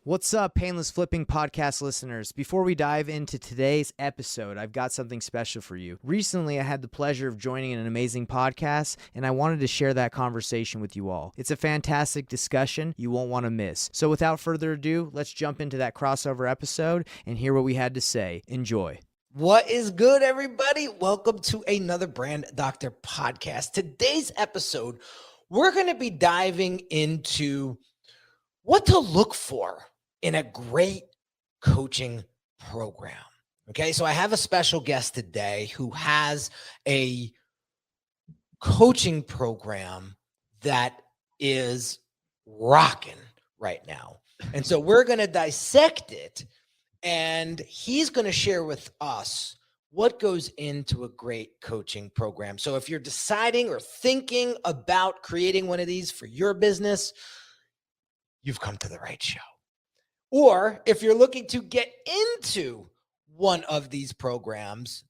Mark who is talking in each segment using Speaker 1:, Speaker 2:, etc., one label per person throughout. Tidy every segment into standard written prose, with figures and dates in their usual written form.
Speaker 1: What's up, Painless Flipping podcast listeners? Before we dive into today's episode, I've got something special for you. Recently, I had the pleasure of joining an amazing podcast, and I wanted to share that conversation with you all. It's a fantastic discussion you won't want to miss. So without further ado, let's jump into that crossover episode and hear what we had to say. Enjoy.
Speaker 2: What is good, everybody? Welcome to another Brand Doctor podcast. Today's episode, we're going to be diving into what to look for in a great coaching program. Okay, so I have a special guest today who has a coaching program that is rocking right now. And so we're going to dissect it, and he's going to share with us what goes into a great coaching program. So if you're deciding or thinking about creating one of these for your business, you've come to the right show. Or if you're looking to get into one of these programs,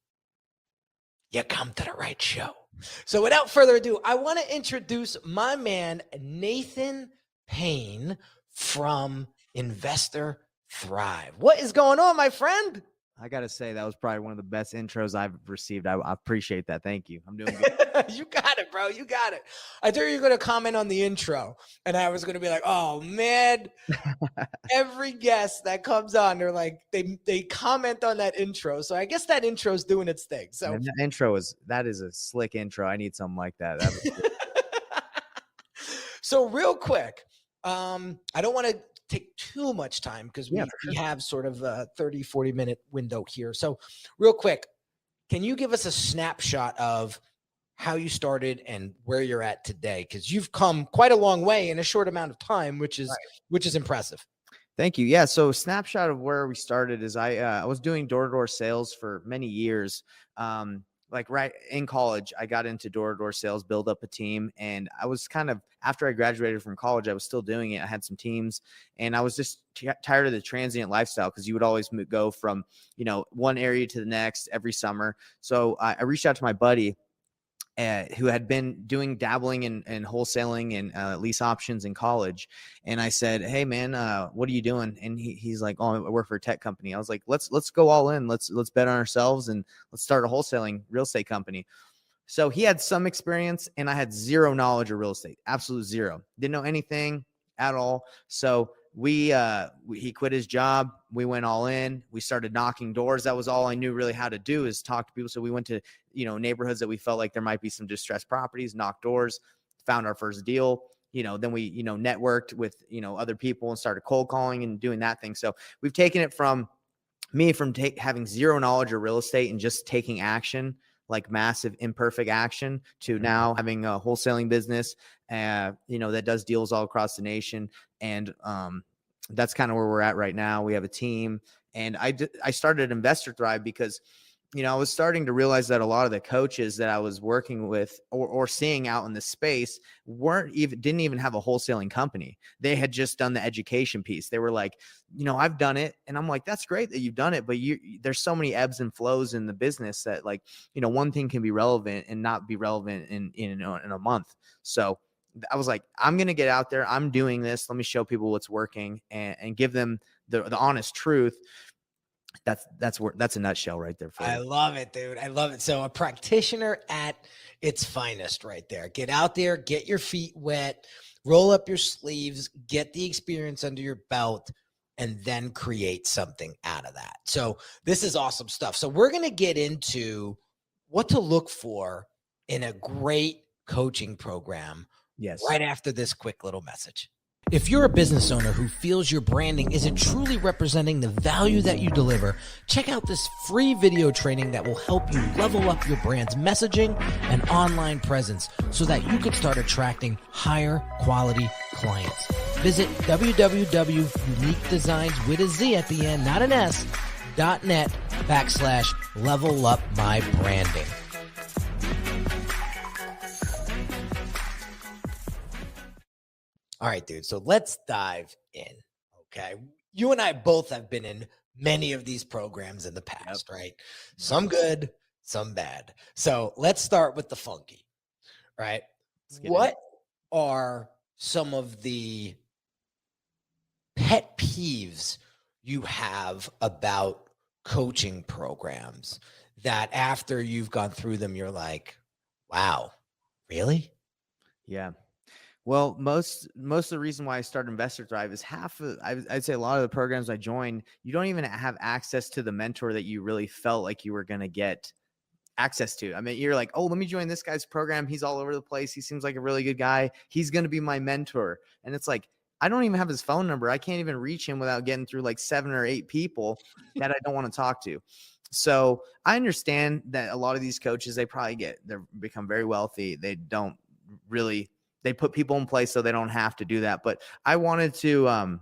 Speaker 2: you come to the right show. So without further ado, I want to introduce my man, Nathan Payne from Investor Thrive. What is going on, my friend?
Speaker 1: I got to say, that was probably one of the best intros I've received. I appreciate that. Thank you. I'm doing good.
Speaker 2: You got it, bro. You got it. I thought you were going to comment on the intro, and I was going to be like, oh, man. Every guest that comes on, they're like, they comment on that intro. So I guess that intro is doing its thing. So
Speaker 1: Man, that is a slick intro. I need something like that.
Speaker 2: So real quick, I don't want to take too much time because we have sort of a 30-40 minute window here. So real quick, can you give us a snapshot of how you started and where you're at today? Because you've come quite a long way in a short amount of time, which is impressive.
Speaker 1: Thank you. Yeah. So snapshot of where we started is I was doing door-to-door sales for many years. Like right in college, I got into door-to-door sales, build up a team. And I was kind of, after I graduated from college, I was still doing it. I had some teams, and I was just tired of the transient lifestyle, because you would always go from, one area to the next every summer. So I reached out to my buddy who had been dabbling in wholesaling and lease options in college. And I said, hey man, what are you doing? And he's like, oh, I work for a tech company. I was like, let's go all in. Let's bet on ourselves and let's start a wholesaling real estate company. So he had some experience, and I had zero knowledge of real estate, absolute zero. Didn't know anything at all. So he quit his job. We went all in. We started knocking doors. That was all I knew really how to do, is talk to people. So we went to, neighborhoods that we felt like there might be some distressed properties, knocked doors, found our first deal. Then we, networked with, other people and started cold calling and doing that thing. So we've taken it from having zero knowledge of real estate and just taking action, like massive imperfect action, to now having a wholesaling business, that does deals all across the nation. And that's kind of where we're at right now. We have a team, and I started Investor Thrive because, I was starting to realize that a lot of the coaches that I was working with or seeing out in the space didn't even have a wholesaling company. They had just done the education piece. They were like, I've done it. And I'm like, that's great that you've done it, but there's so many ebbs and flows in the business that, like, one thing can be relevant and not be relevant in a month. So I was like, I'm going to get out there. I'm doing this. Let me show people what's working and give them the honest truth. That's a nutshell right there.
Speaker 2: I love it, dude. I love it. So a practitioner at its finest right there. Get out there, get your feet wet, roll up your sleeves, get the experience under your belt, and then create something out of that. So this is awesome stuff. So we're going to get into what to look for in a great coaching program.
Speaker 1: Yes.
Speaker 2: Right after this quick little message. If you're a business owner who feels your branding isn't truly representing the value that you deliver, check out this free video training that will help you level up your brand's messaging and online presence so that you can start attracting higher quality clients. Visit www.uniquedesigns with a Z at the end, not an S, .net/level up my branding. All right, dude. So let's dive in. Okay. You and I both have been in many of these programs in the past, right? Some good, some bad. So let's start with the funky, right? What are some of the pet peeves peeves you have about coaching programs that after you've gone through them, you're like, wow, really?
Speaker 1: Yeah. Well, most of the reason why I started Investor Thrive is half of I'd say a lot of the programs I joined, you don't even have access to the mentor that you really felt like you were going to get access to. I mean, you're like, oh, let me join this guy's program. He's all over the place. He seems like a really good guy. He's going to be my mentor. And it's like, I don't even have his phone number. I can't even reach him without getting through like 7 or 8 people that I don't want to talk to. So I understand that a lot of these coaches, they become very wealthy. They don't really, they put people in place so they don't have to do that. But I wanted to,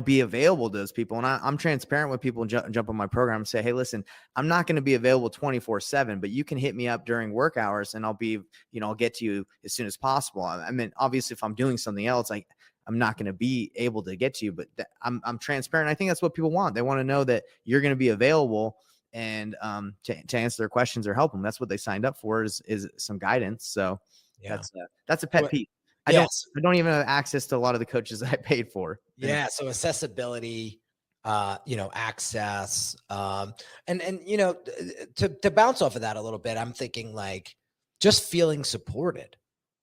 Speaker 1: be available to those people. And I'm transparent with people and jump on my program and say, hey, listen, I'm not going to be available 24/7, but you can hit me up during work hours and I'll get to you as soon as possible. I mean, obviously if I'm doing something else, I'm not going to be able to get to you, but I'm transparent. I think that's what people want. They want to know that you're going to be available and to answer their questions or help them. That's what they signed up for is some guidance. So
Speaker 2: Yeah.
Speaker 1: that's a pet
Speaker 2: What-
Speaker 1: peeve. I don't
Speaker 2: Yes.
Speaker 1: I don't even have access to a lot of the coaches that I paid for.
Speaker 2: Yeah. So accessibility, access, and to bounce off of that a little bit, I'm thinking like just feeling supported.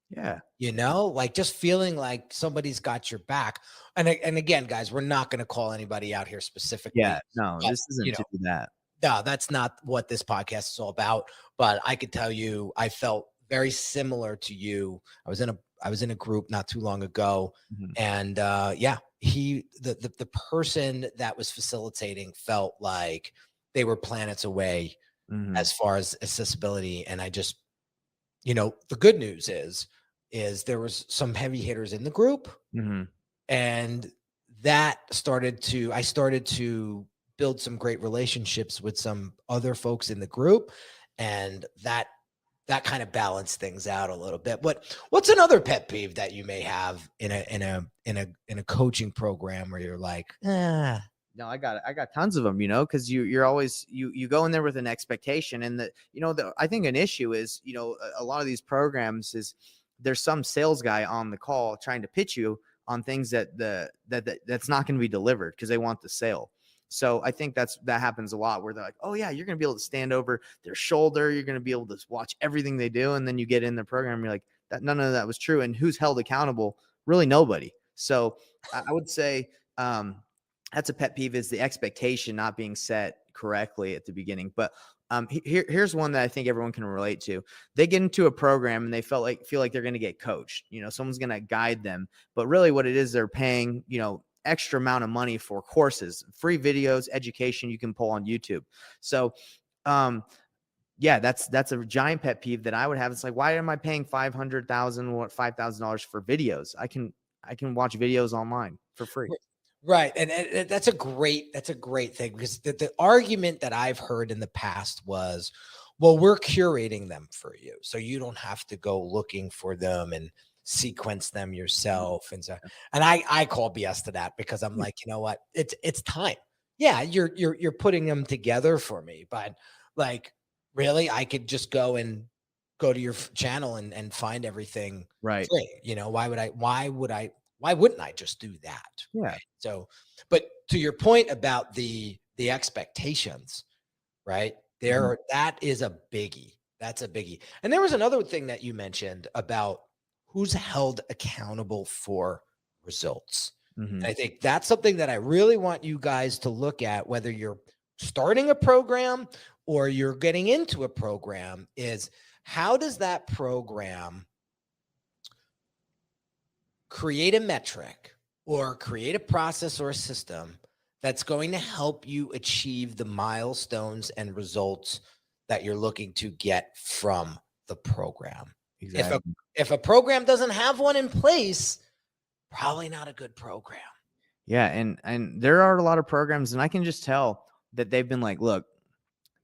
Speaker 1: Yeah.
Speaker 2: Like just feeling like somebody's got your back. And again, guys, we're not going to call anybody out here
Speaker 1: Yeah,
Speaker 2: specifically,
Speaker 1: no,
Speaker 2: but
Speaker 1: this isn't to do that.
Speaker 2: no, that's not what this podcast is all about. But I could tell you, I felt very similar to you. I was in a group not too long ago,
Speaker 1: Mhm,
Speaker 2: and yeah, the person that was facilitating felt like they were planets away
Speaker 1: mhm,
Speaker 2: as far as accessibility, and I just, the good news is there was some heavy hitters in the group,
Speaker 1: mhm,
Speaker 2: and I started to build some great relationships with some other folks in the group, and that kind of balanced things out a little bit. But what's another pet peeve that you may have in a coaching program where you're like,
Speaker 1: no, I got tons of them, because you're always you go in there with an expectation, and I think an issue is, a lot of these programs is there's some sales guy on the call trying to pitch you on things that's not going to be delivered because they want the sale. So I think that happens a lot where they're like, oh yeah, you're going to be able to stand over their shoulder, you're going to be able to watch everything they do, and then you get in the program, you're like, that none of that was true, and who's held accountable? Really nobody. So I would say that's a pet peeve, is the expectation not being set correctly at the beginning. But here's one that I think everyone can relate to. They get into a program and they feel like they're going to get coached. Someone's going to guide them, but really what it is, they're paying, extra amount of money for courses, free videos, education you can pull on YouTube. So, yeah, that's a giant pet peeve that I would have. It's like, why am I paying $500,000 for videos? I can watch videos online for free.
Speaker 2: right. And that's a great thing, because the argument that I've heard in the past was, well, we're curating them for you, so you don't have to go looking for them and sequence them yourself. And I call BS to that, because I'm
Speaker 1: Yeah.
Speaker 2: like, you know what? It's time. Yeah, you're putting them together for me, but like, really, I could just go to your channel and find everything
Speaker 1: Right.
Speaker 2: free. Why wouldn't I just do that?
Speaker 1: Yeah.
Speaker 2: Right. So, but to your point about the expectations, right?
Speaker 1: Mhm,
Speaker 2: That is a biggie. That's a biggie. And there was another thing that you mentioned about who's held accountable for results.
Speaker 1: mhm,
Speaker 2: And I think that's something that I really want you guys to look at, whether you're starting a program or you're getting into a program, is how does that program create a metric or create a process or a system that's going to help you achieve the milestones and results that you're looking to get from the program. If a
Speaker 1: exactly.
Speaker 2: if a program doesn't have one in place, probably not a good program.
Speaker 1: Yeah, and there are a lot of programs, and I can just tell that they've been like, look,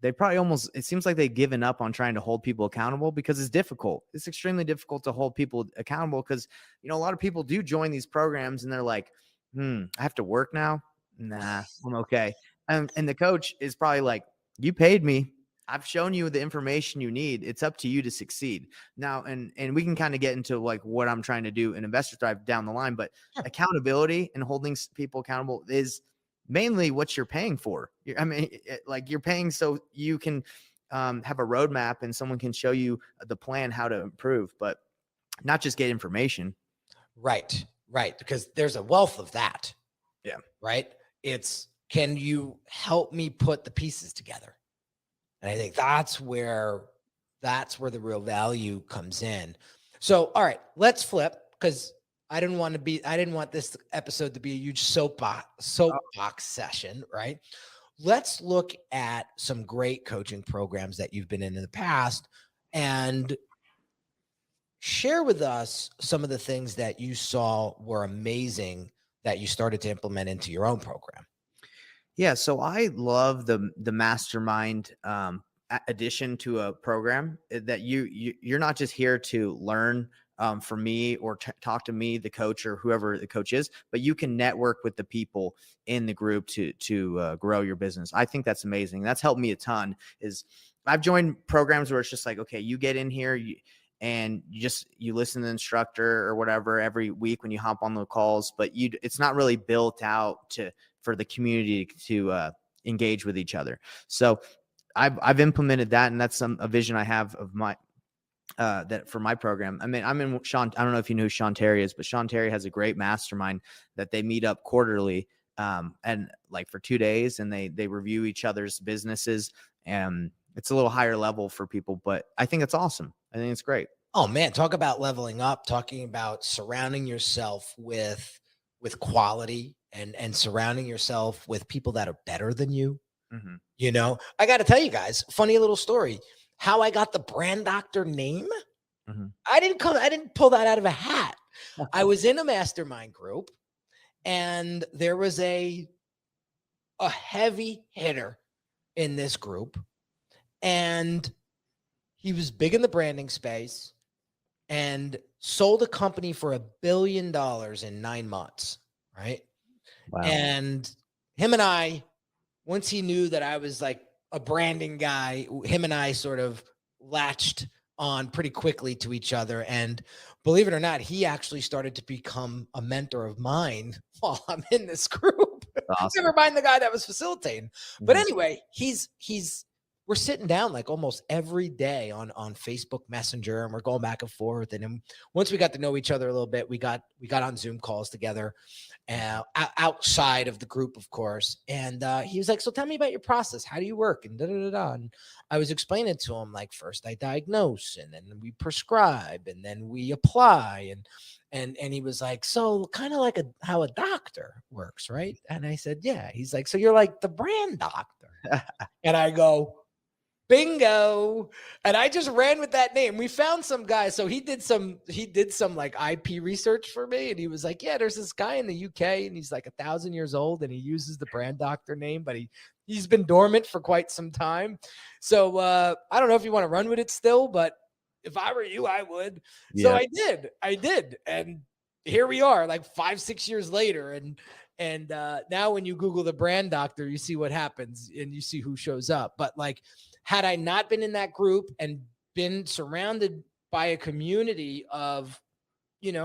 Speaker 1: they probably almost, it seems like they've given up on trying to hold people accountable because it's difficult. It's extremely difficult to hold people accountable because, a lot of people do join these programs and they're like, I have to work now. Nah, I'm okay. And the coach is probably like, you paid me. I've shown you the information you need. It's up to you to succeed now. And we can kind of get into like what I'm trying to do in Investor Thrive down the line, but
Speaker 2: Sure.
Speaker 1: accountability and holding people accountable is mainly what you're paying for. I mean, like you're paying so you can have a roadmap and someone can show you the plan how to improve, but not just get information.
Speaker 2: Right, right. Because there's a wealth of that,
Speaker 1: Yeah.
Speaker 2: right? It's, can you help me put the pieces together? And I think that's where the real value comes in. So, all right, let's flip, because I didn't want this episode to be a huge soapbox session, right? Let's look at some great coaching programs that you've been in the past and share with us some of the things that you saw were amazing that you started to implement into your own program.
Speaker 1: Yeah, so I love the mastermind addition to a program that you're not just here to learn from me or talk to me, the coach or whoever the coach is, but you can network with the people in the group to grow your business. I think that's amazing. That's helped me a ton. Is I've joined programs where it's just like, okay, you get in here, and you listen to the instructor or whatever every week when you hop on the calls, but it's not really built out for the community to engage with each other. So I've implemented that, and that's a vision I have of my that for my program. I mean, I'm in Sean. I don't know if you know who Sean Terry is, but Sean Terry has a great mastermind that they meet up quarterly, and like for 2 days, and they review each other's businesses, and it's a little higher level for people, but I think it's awesome. I think it's great.
Speaker 2: Oh man, talk about leveling up, talking about surrounding yourself with quality and surrounding yourself with people that are better than you.
Speaker 1: Mm-hmm.
Speaker 2: You know, I got to tell you guys, funny little story. How I got the brand doctor name?
Speaker 1: Mm-hmm.
Speaker 2: I didn't pull that out of a hat. I was in a mastermind group and there was a heavy hitter in this group, and he was big in the branding space and sold a company for $1 billion in 9 months, right?
Speaker 1: Wow.
Speaker 2: And him and I, once he knew that I was like a branding guy, him and I sort of latched on pretty quickly to each other. And believe it or not, he actually started to become a mentor of mine while I'm in this group.
Speaker 1: Awesome.
Speaker 2: Never mind the guy that was facilitating. But anyway, we're sitting down like almost every day on Facebook Messenger, and we're going back and forth. And then once we got to know each other a little bit, we got on Zoom calls together, outside of the group, of course. And he was like, "So tell me about your process. How do you work?" And da da da da. And I was explaining to him, like, first I diagnose, and then we prescribe, and then we apply, and he was like, "So kind of like how a doctor works, right?" And I said, "Yeah." He's like, "So you're like the brand doctor?" And I go, bingo. And I just ran with that name. We found some guy. So he did some like IP research for me. And he was like, "Yeah, there's this guy in the UK and he's like 1,000 years old and he uses the brand doctor name, but he's been dormant for quite some time." So I don't know if you want to run with it still, but if I were you, I would. So
Speaker 1: Yeah.
Speaker 2: I did. And here we are like 5-6 years later. And now when you Google the brand doctor, you see what happens and you see who shows up. But like, had I not been in that group and been surrounded by a community of,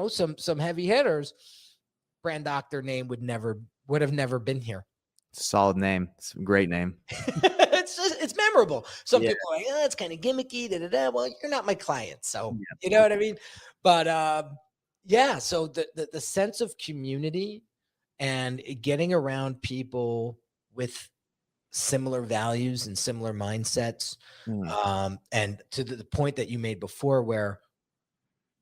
Speaker 2: some heavy hitters, brand doctor name would have never been here.
Speaker 1: Solid name. It's a great name.
Speaker 2: It's memorable. Some
Speaker 1: Yeah.
Speaker 2: people are like, "Oh, it's kind of gimmicky." Da, da, da. Well, you're not my client, so
Speaker 1: Yeah.
Speaker 2: you know what I mean. But yeah, so the sense of community and getting around people with similar values and similar mindsets,
Speaker 1: Mm.
Speaker 2: and to the point that you made before, where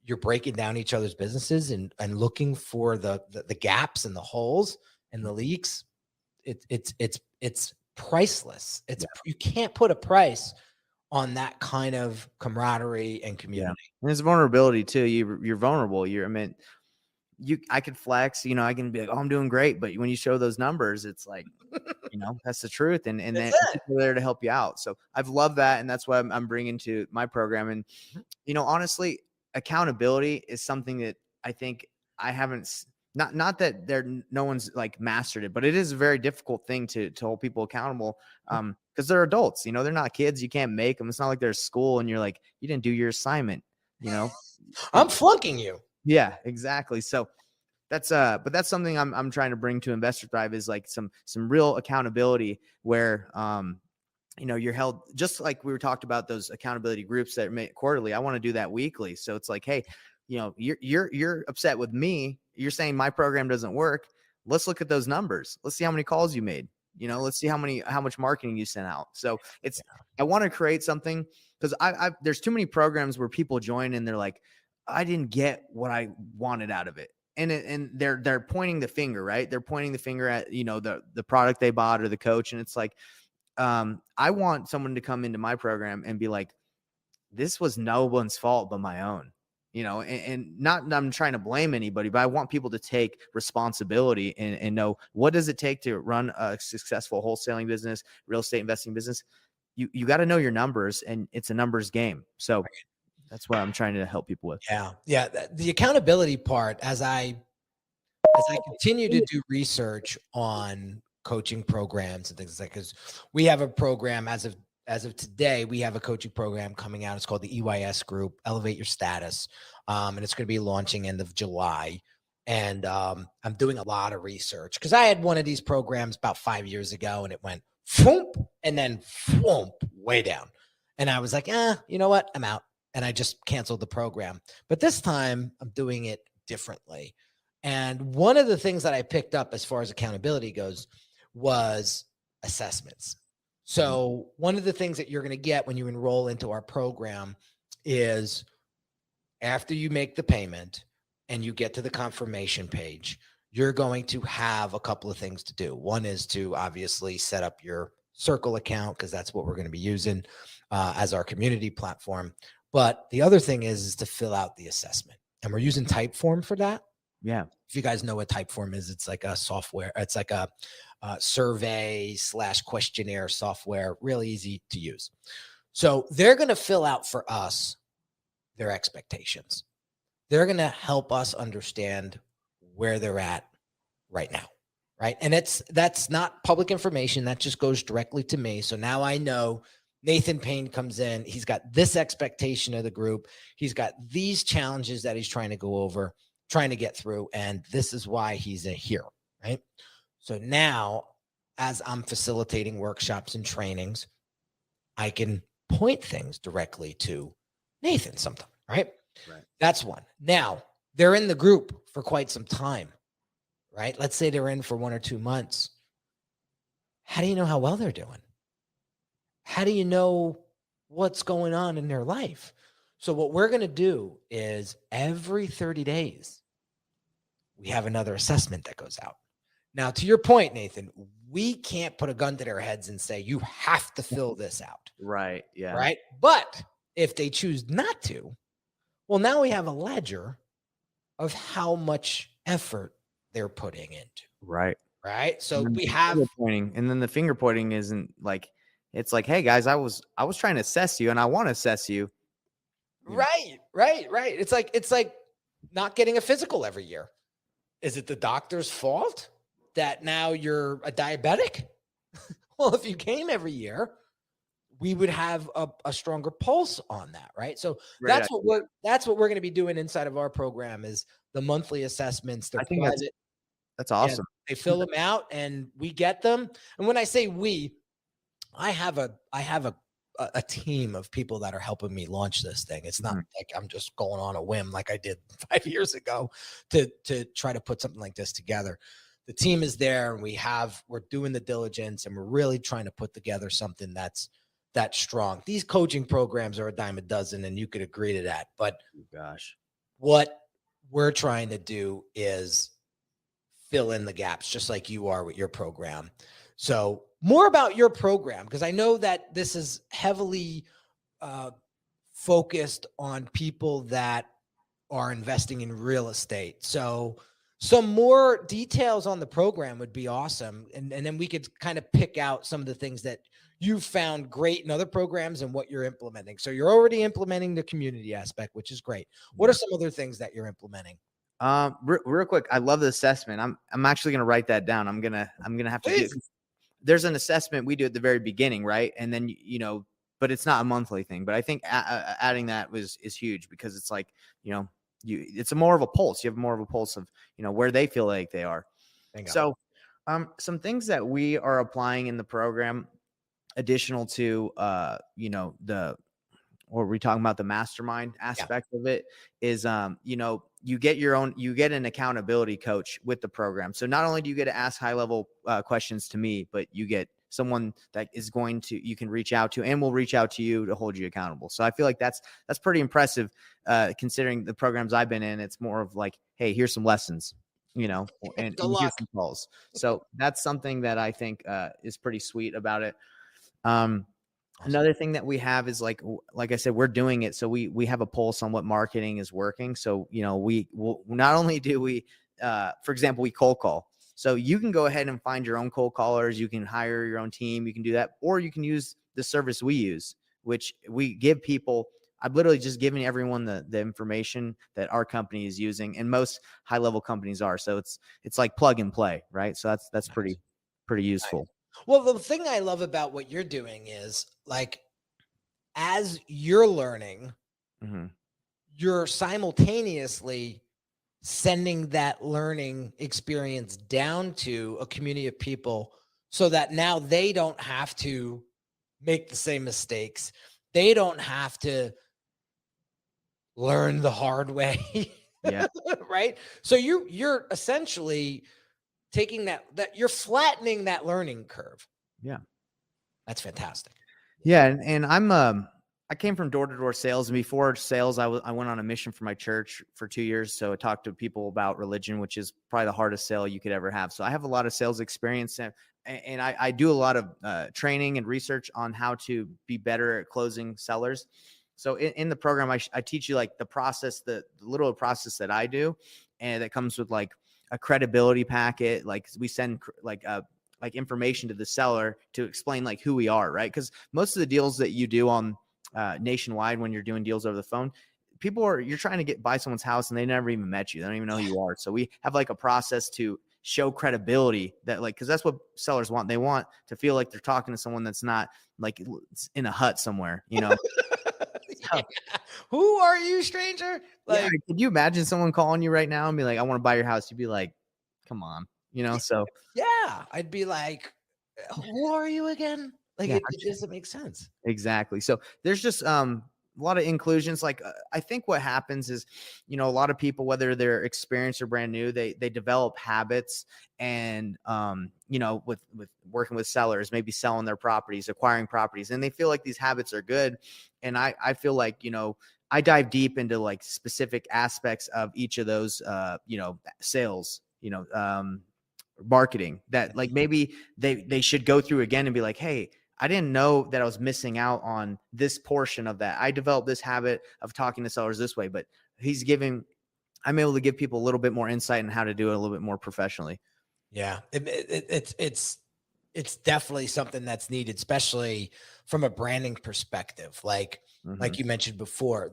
Speaker 2: you're breaking down each other's businesses and looking for the gaps and the holes and the leaks. It's priceless. You can't put a price on that kind of camaraderie and
Speaker 1: Yeah.
Speaker 2: community.
Speaker 1: And there's vulnerability too. You're vulnerable. I mean, I could flex, I can be like, "Oh, I'm doing great." But when you show those numbers, it's like, that's the truth. And
Speaker 2: That's
Speaker 1: then
Speaker 2: it.
Speaker 1: people are there to help you out. So I've loved that. And that's what I'm bringing to my program. And, honestly, accountability is something that I think I haven't not that no one's like mastered it, but it is a very difficult thing to hold people accountable, because they're adults, they're not kids. You can't make them. It's not like they're school and you're like, you didn't do your assignment, you know.
Speaker 2: I'm
Speaker 1: It,
Speaker 2: flunking you.
Speaker 1: yeah, exactly. So but that's something I'm trying to bring to Investor Thrive, is like some real accountability where you're held, just like we were talked about those accountability groups that are quarterly. I want to do that weekly. So it's like, hey, you're upset with me. You're saying my program doesn't work. Let's look at those numbers. Let's see how many calls you made. Let's see how much marketing you sent out. So I want to create something, because there's too many programs where people join and they're like, I didn't get what I wanted out of it. And they're pointing the finger, right? They're pointing the finger at, the product they bought or the coach. And it's like, I want someone to come into my program and be like, this was no one's fault but my own, and not, I'm trying to blame anybody, but I want people to take responsibility and know, what does it take to run a successful wholesaling business, real estate investing business. You got to know your numbers, and it's a numbers game. So that's what I'm trying to help people with.
Speaker 2: Yeah. Yeah. The accountability part, as I continue to do research on coaching programs and things like, because we have a program as of today, we have a coaching program coming out. It's called the EYS Group, Elevate Your Status. And it's going to be launching end of July. And I'm doing a lot of research, because I had one of these programs about 5 years ago, and it went foomp and then foomp way down. And I was like, you know what? I'm out. And I just canceled the program. But this time I'm doing it differently. And one of the things that I picked up as far as accountability goes was assessments. So one of the things that you're going to get when you enroll into our program is, after you make the payment and you get to the confirmation page, you're going to have a couple of things to do. One is to obviously set up your Circle account, because that's what we're going to be using as our community platform. But the other thing is to fill out the assessment. And we're using Typeform for that.
Speaker 1: Yeah.
Speaker 2: If you guys know what Typeform is, it's like a software. It's like a survey / questionnaire software, really easy to use. So they're going to fill out for us their expectations. They're going to help us understand where they're at right now. Right. And that's not public information. That just goes directly to me. So now I know Nathan Payne comes in. He's got this expectation of the group. He's got these challenges that he's trying to go over, trying to get through. And this is why he's here. Right. So now, as I'm facilitating workshops and trainings, I can point things directly to Nathan sometimes. Right. That's one. Now, they're in the group for quite some time. Right. Let's say they're in for 1 or 2 months. How do you know how well they're doing? How do you know what's going on in their life? So what we're going to do is, every 30 days, we have another assessment that goes out. Now, to your point, Nathan, we can't put a gun to their heads and say, you have to fill this out.
Speaker 1: Right. Yeah.
Speaker 2: Right. But if they choose not to, well, now we have a ledger of how much effort they're putting into.
Speaker 1: Right.
Speaker 2: Right. So we have
Speaker 1: pointing, and then the finger pointing isn't like, it's like, hey guys, I was trying to assess you, and I want to assess you.
Speaker 2: Right. It's like not getting a physical every year. Is it the doctor's fault that now you're a diabetic? Well, if you came every year, we would have a stronger pulse on that, right? So that's what we're going to be doing inside of our program, is the monthly assessments. They're private.
Speaker 1: That's awesome.
Speaker 2: They fill them out and we get them. And when I say we, I have a team of people that are helping me launch this thing. It's not like I'm just going on a whim like I did 5 years ago to try to put something like this together. The team is there, and we're doing the diligence, and we're really trying to put together something that's strong. These coaching programs are a dime a dozen, and you could agree to that. But what we're trying to do is fill in the gaps, just like you are with your program. So more about your program, because I know that this is heavily focused on people that are investing in real estate. So some more details on the program would be awesome. And then we could kind of pick out some of the things that you've found great in other programs and what you're implementing. So you're already implementing the community aspect, which is great. What are some other things that you're implementing?
Speaker 1: Real quick, I love the assessment. I'm actually gonna write that down. I'm gonna have to do.
Speaker 2: Please.
Speaker 1: There's an assessment we do at the very beginning, right? And then but it's not a monthly thing. But I think adding that is huge because it's like it's a more of a pulse. You have more of a pulse of where they feel like they are.
Speaker 2: Bingo.
Speaker 1: So, some things that we are applying in the program, additional to the or we talking about the mastermind
Speaker 2: Yeah.
Speaker 1: aspect of it is you get an accountability coach with the program. So not only do you get to ask high level questions to me, but you get someone that is going to you can reach out to and will reach out to you to hold you accountable. So I feel like that's pretty impressive considering the programs I've been in. It's more of like, hey, here's some lessons, and
Speaker 2: Good
Speaker 1: here's
Speaker 2: luck.
Speaker 1: some calls. So that's something that I think is pretty sweet about it. um
Speaker 2: Awesome.
Speaker 1: Another thing that we have is like I said, we're doing it. So we have a pulse on what marketing is working. So, we will not only do we, for example, we cold call. So you can go ahead and find your own cold callers. You can hire your own team. You can do that, or you can use the service we use, which we give people. I'm literally just giving everyone the information that our company is using, and most high level companies are. So it's like plug and play, right? So that's
Speaker 2: Nice.
Speaker 1: pretty
Speaker 2: Nice.
Speaker 1: useful.
Speaker 2: Well, the thing I love about what you're doing is like, as you're learning,
Speaker 1: Hmm.
Speaker 2: you're simultaneously sending that learning experience down to a community of people so that now they don't have to make the same mistakes. They don't have to learn the hard way.
Speaker 1: Yeah.
Speaker 2: Right? So you're essentially taking that you're flattening that learning curve.
Speaker 1: Yeah.
Speaker 2: That's fantastic.
Speaker 1: Yeah, and I came from door-to-door sales, and before sales, I went on a mission for my church for 2 years. So I talked to people about religion, which is probably the hardest sale you could ever have. So I have a lot of sales experience, and I do a lot of training and research on how to be better at closing sellers. So in the program, I teach you like the process, the little process that I do, and that comes with like a credibility packet. Like we send like information to the seller to explain like who we are, right? Because most of the deals that you do on nationwide when you're doing deals over the phone, you're trying to buy someone's house and they never even met you. They don't even know who you are. So we have like a process to show credibility that because that's what sellers want. They want to feel like they're talking to someone that's not like in a hut somewhere,
Speaker 2: Yeah.
Speaker 1: So,
Speaker 2: Who are you, stranger?
Speaker 1: yeah.
Speaker 2: Like,
Speaker 1: Could you imagine someone calling you right now and be like, I want to buy your house? You'd be like, come on, so
Speaker 2: yeah, I'd be like, who are you again? Like,
Speaker 1: yeah.
Speaker 2: it doesn't make sense.
Speaker 1: Exactly. So there's just a lot of inclusions. Like I think what happens is, a lot of people, whether they're experienced or brand new, they develop habits, and with working with sellers, maybe selling their properties, acquiring properties, and they feel like these habits are good. And I feel like I dive deep into like specific aspects of each of those sales, marketing that like maybe they should go through again and be like, hey, I didn't know that I was missing out on this portion of that. I developed this habit of talking to sellers this way, but I'm able to give people a little bit more insight on how to do it a little bit more professionally.
Speaker 2: Yeah, it's definitely something that's needed, especially from a branding perspective.
Speaker 1: Hmm.
Speaker 2: Like you mentioned before,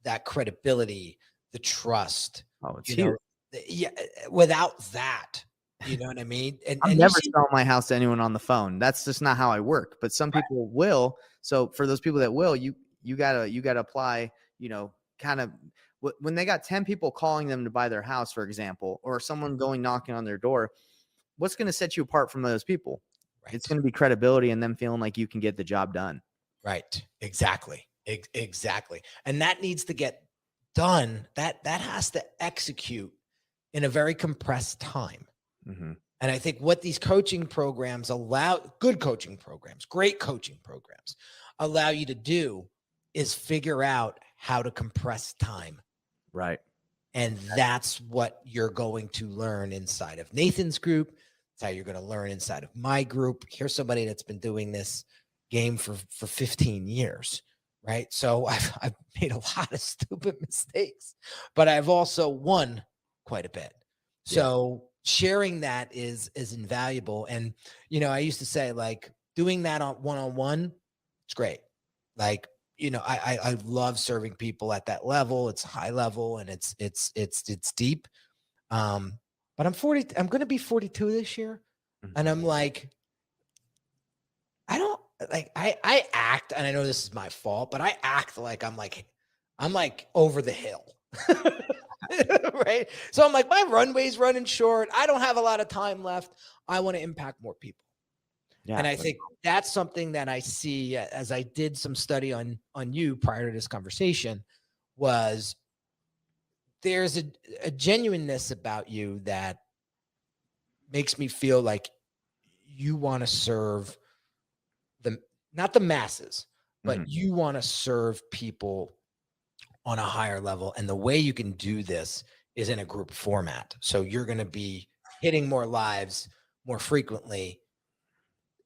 Speaker 2: that credibility, the trust,
Speaker 1: Oh, it's
Speaker 2: you
Speaker 1: huge.
Speaker 2: know, yeah. Without that, you know what I mean.
Speaker 1: I'm
Speaker 2: And you
Speaker 1: never
Speaker 2: see,
Speaker 1: selling my house to anyone on the phone. That's just not how I work. But some
Speaker 2: right,
Speaker 1: people will. So for those people that will, you gotta apply. Kind of when they got 10 people calling them to buy their house, for example, or someone going knocking on their door. What's going to set you apart from those people? It's
Speaker 2: right,
Speaker 1: going to be credibility and them feeling like you can get the job done.
Speaker 2: right, exactly, exactly, and that needs to get done. That has to execute in a very compressed time.
Speaker 1: Hmm.
Speaker 2: And I think what these coaching programs good coaching programs, great coaching programs allow you to do is figure out how to compress time.
Speaker 1: Right.
Speaker 2: And that's what you're going to learn inside of Nathan's group. It's how you're going to learn inside of my group. Here's somebody that's been doing this game for 15 years, right? So I've made a lot of stupid mistakes, but I've also won quite a bit.
Speaker 1: Yeah.
Speaker 2: So sharing that is invaluable. And I used to say like doing that on one-on-one, it's great. Like I love serving people at that level. It's high level and it's deep. But I'm going to be 42 this year. And
Speaker 1: Mhm.
Speaker 2: I'm like, I don't like, I act, and I know this is my fault, but I act like I'm like over the hill. Right. So I'm like, my runway's running short. I don't have a lot of time left. I want to impact more people. And
Speaker 1: Yeah.
Speaker 2: I think that's something that I see as I did some study on you prior to this conversation was there's a genuineness about you that makes me feel like you want to serve the not the masses, but
Speaker 1: Mhm.
Speaker 2: you want to serve people on a higher level. And the way you can do this is in a group format. So you're going to be hitting more lives more frequently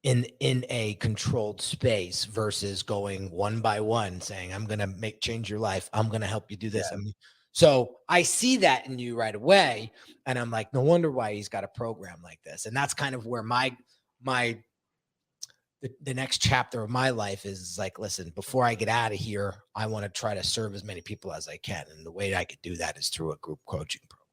Speaker 2: in a controlled space versus going one by one saying, I'm going to change your life. I'm going to help you do this. So I see that in you right away. And I'm like, no wonder why he's got a program like this. And that's kind of where my the next chapter of my life is like, listen, before I get out of here, I want to try to serve as many people as I can. And the way I could do that is through a group coaching program.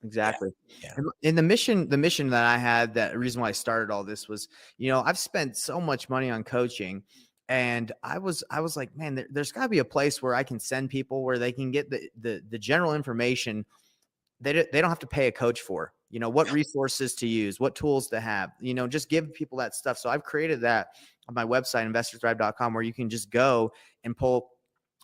Speaker 2: Yeah.
Speaker 1: Exactly.
Speaker 2: Yeah.
Speaker 1: And the mission that I had, that reason why I started all this was, I've spent so much money on coaching, and I was like, man, there's got to be a place where I can send people where they can get the general information they don't have to pay a coach for, what resources to use, what tools to have, just give people that stuff. So I've created that on my website, investorthrive.com, where you can just go and pull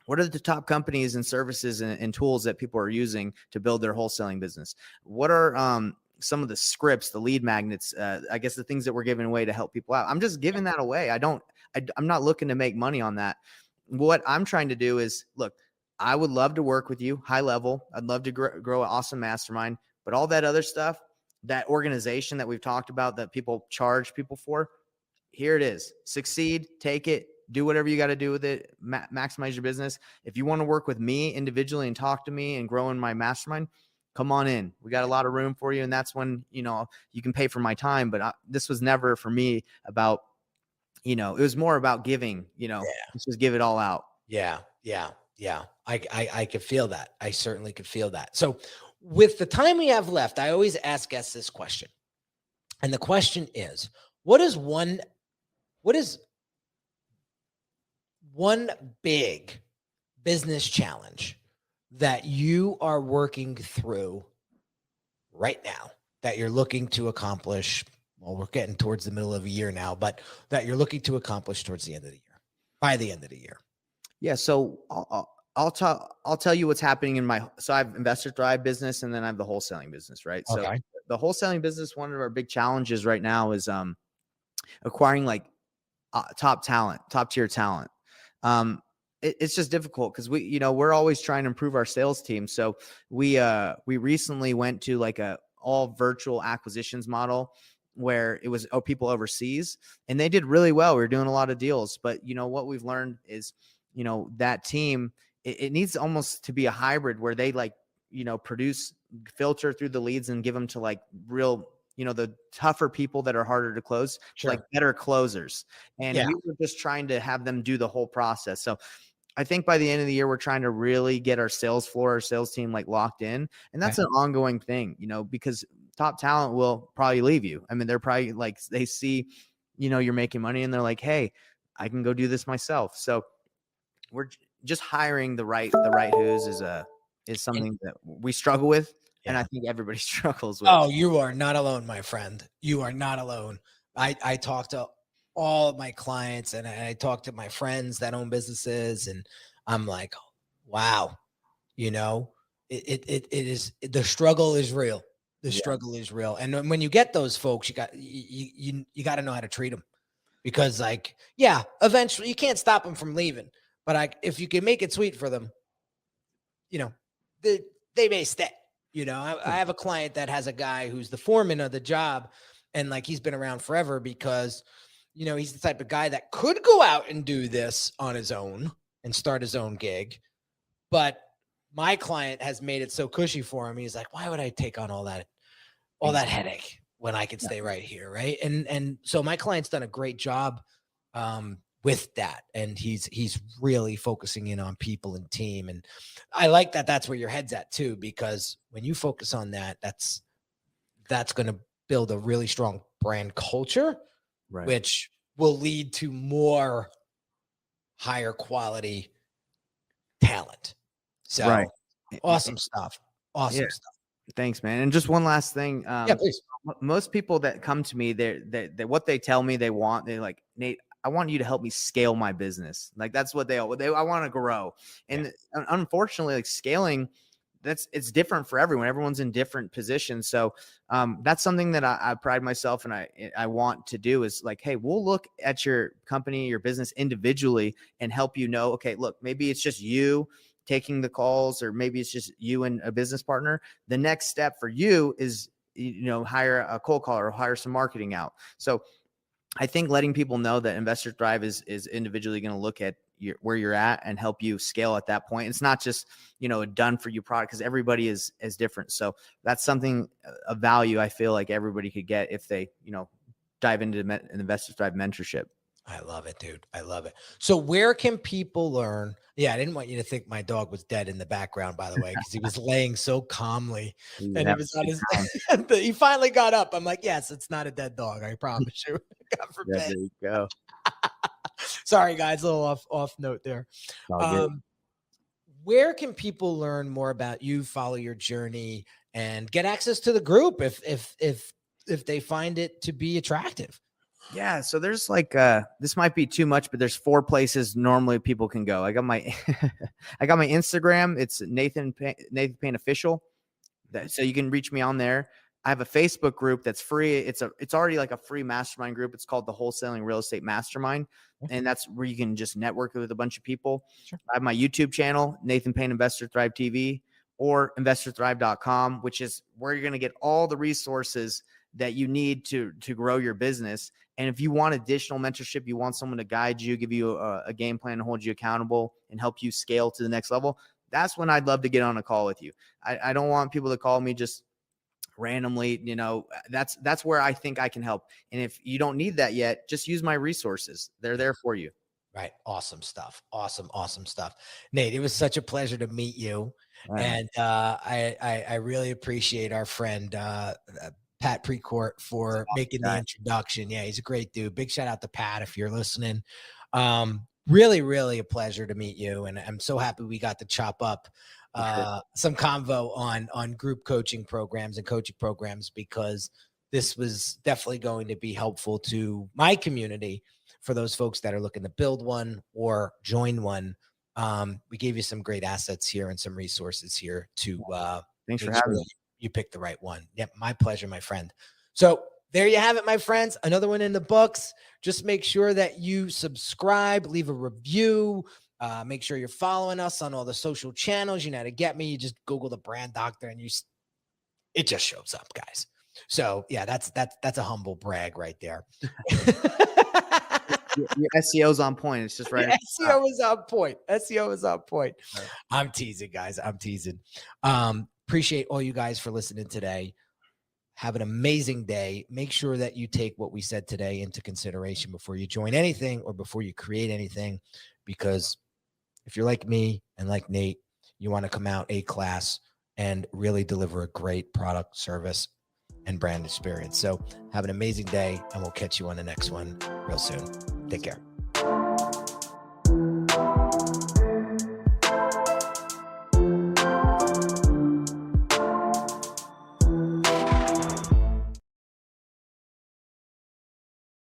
Speaker 1: what are the top companies and services and tools that people are using to build their wholesaling business. What are some of the scripts, the lead magnets, I guess the things that we're giving away to help people out. I'm just giving that away. I'm not looking to make money on that. What I'm trying to do is, look, I would love to work with you high level. I'd love to grow an awesome mastermind, but all that other stuff, that organization that we've talked about that people charge people for, here it is. Succeed, take it, do whatever you got to do with it, maximize your business. If you want to work with me individually and talk to me and grow in my mastermind, come on in. We got a lot of room for you. And that's when, you can pay for my time. But this was never for me about, it was more about giving, let's just give it all out.
Speaker 2: Yeah, yeah, yeah. I could feel that. I certainly could feel that. So, with the time we have left, I always ask guests this question, and the question is, what is one big business challenge that you are working through right now that you're looking to accomplish? Well, we're getting towards the middle of a year now, but that you're looking to accomplish towards the end of the year, by the end of the year.
Speaker 1: Yeah. So I'll tell you what's happening so I have Investor Thrive business, and then I have the wholesaling business, right? So
Speaker 2: Okay.
Speaker 1: the wholesaling business, one of our big challenges right now is acquiring like top tier talent. It's just difficult because we're always trying to improve our sales team. So we recently went to like a all virtual acquisitions model where it was people overseas, and they did really well. We were doing a lot of deals, but what we've learned is, that team, it needs almost to be a hybrid where they like, filter through the leads and give them to like real, the tougher people that are harder to close, to like
Speaker 2: Sure.
Speaker 1: better closers. And
Speaker 2: Yeah.
Speaker 1: we were just trying to have them do the whole process. So I think by the end of the year, we're trying to really get our sales team like locked in. And that's
Speaker 2: Okay.
Speaker 1: an ongoing thing, because top talent will probably leave you. I mean, they're probably like, they see, you're making money, and they're like, hey, I can go do this myself. So we're just hiring the right who's is
Speaker 2: And
Speaker 1: something that we struggle with. And I
Speaker 2: yeah.
Speaker 1: think everybody struggles with.
Speaker 2: Oh, you are not alone, my friend. You are not alone. I talk to all of my clients and I talk to my friends that own businesses, and I'm like, wow, you know, it is, the struggle is real. The
Speaker 1: Yeah.
Speaker 2: struggle is real. And when you get those folks, you got to know how to treat them, because like, yeah, eventually you can't stop them from leaving, but if you can make it sweet for them, you know, they may stay. I have a client that has a guy who's the foreman of the job, and like he's been around forever because, he's the type of guy that could go out and do this on his own and start his own gig. But my client has made it so cushy for him. He's like, why would I take on all that headache when I can stay right here? Right. And so my client's done a great job with that. And he's really focusing in on people and team. And I like that that's where your head's at too, because when you focus on that, that's going to build a really strong brand culture,
Speaker 1: Right.
Speaker 2: which will lead to more higher quality talent.
Speaker 1: Right.
Speaker 2: So
Speaker 1: Eh, eh,
Speaker 2: awesome stuff.
Speaker 1: Yeah.
Speaker 2: Awesome stuff.
Speaker 1: Thanks, man. And just one last thing.
Speaker 2: Yeah, please.
Speaker 1: Most people that come to me, they what they tell me they want, they're like, Nate, I want you to help me scale my business. Like that's what I want to grow.
Speaker 2: Yeah.
Speaker 1: And unfortunately, like scaling, it's different for everyone. Everyone's in different positions. So that's something that I pride myself and I want to do is like, hey, we'll look at your company, your business individually and help you know, okay, look, maybe it's just you taking the calls, or maybe it's just you and a business partner. The next step for you is, hire a cold caller or hire some marketing out. So I think letting people know that Investor Thrive is individually going to look at where you're at and help you scale at that point. It's not just, a done for you product, because everybody is different. So that's something of value I feel like everybody could get if they, dive into an Investor Thrive mentorship.
Speaker 2: I love it, dude. I love it. So where can people learn? Yeah, I didn't want you to think my dog was dead in the background, by the way, because he was laying so calmly
Speaker 1: You
Speaker 2: and he
Speaker 1: have
Speaker 2: was
Speaker 1: a
Speaker 2: on
Speaker 1: good
Speaker 2: his
Speaker 1: time.
Speaker 2: he finally got up. I'm like, yes, it's not a dead dog. I promise you. God
Speaker 1: Yeah,
Speaker 2: forbid.
Speaker 1: there you go.
Speaker 2: Sorry, guys, a little off note there.
Speaker 1: All good.
Speaker 2: Um, where can people learn more about you, follow your journey, and get access to the group if they find it to be attractive?
Speaker 1: Yeah, so there's like this might be too much, but there's 4 places normally people can go. I got my I got my Instagram. It's Nathan Payne Official. So you can reach me on there. I have a Facebook group that's free. It's already like a free mastermind group. It's called the Wholesaling Real Estate Mastermind.
Speaker 2: Yeah.
Speaker 1: And that's where you can just network with a bunch of people.
Speaker 2: Sure.
Speaker 1: I have my YouTube channel, Nathan Payne Investor Thrive TV, or investorthrive.com, which is where you're going to get all the resources that you need to grow your business. And if you want additional mentorship, you want someone to guide you, give you a game plan, and hold you accountable and help you scale to the next level, that's when I'd love to get on a call with you. I don't want people to call me just randomly. That's where I think I can help. And if you don't need that yet, just use my resources. They're there for you.
Speaker 2: Right. Awesome stuff. Awesome stuff. Nate, it was such a pleasure to meet you. And I really appreciate our friend Pat Precourt for making the introduction. Yeah, he's a great dude. Big shout out to Pat if you're listening. Really a pleasure to meet you. And I'm so happy we got to chop up some convo on group coaching programs and coaching programs, because this was definitely going to be helpful to my community for those folks that are looking to build one or join one. We gave you some great assets here and some resources here to
Speaker 1: Thanks for having me.
Speaker 2: you pick the right one. Yep, my pleasure, my friend. So there you have it, my friends. Another one in the books. Just make sure that you subscribe, leave a review. Make sure you're following us on all the social channels. You know how to get me. You just Google the Brand Doctor and it just shows up, guys. So yeah, that's a humble brag right there.
Speaker 1: Your SEO's on point. It's just right.
Speaker 2: SEO is on point. SEO is on point.
Speaker 1: Right.
Speaker 2: I'm teasing, guys. I'm teasing. Appreciate all you guys for listening today. Have an amazing day. Make sure that you take what we said today into consideration before you join anything or before you create anything, because if you're like me and like Nate, you want to come out A-class and really deliver a great product, service, and brand experience. So have an amazing day, and we'll catch you on the next one real soon. Take care.